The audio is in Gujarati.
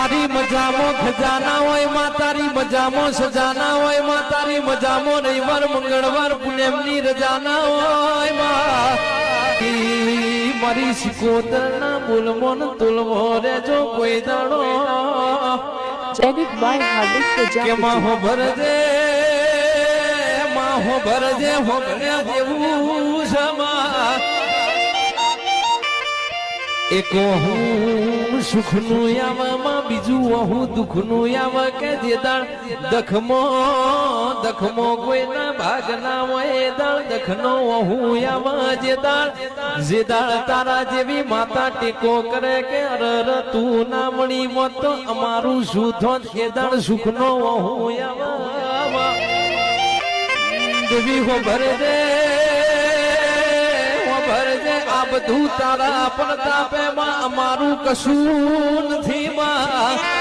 તારી મજામાં ખજાના હોય માં, તારી મજામાં સજાના હોય માં, તારી મજામાં રવિવાર મંગળવાર પુણ્યમની રજાના હોય માં. મારી સિકોતર ના બોલમો ને તુલમો રેજો કોઈ દાડો. Edit by Hardik કે માં હો Prajapati. ભરજે, માં હો ભરજે, હો ભર્યા જેવું સમા. એક હું સુખનું આવામાં, બીજું હું દુઃખનું આવા. કે જે દાળ દખમો દખમો કોઈના ભાગના હોય, દાળ દખનો હું આવા. જે દાળ તારા જેવી માતા ટેકો કરે કે અરર તું ના મળી મોત તો અમારું શું થોત. કે દાળ સુખનો હું આવા. દેવી હો ભરે દે, આ બધું તારા પ્રતાપે માં, અમારું કશું નથી માં.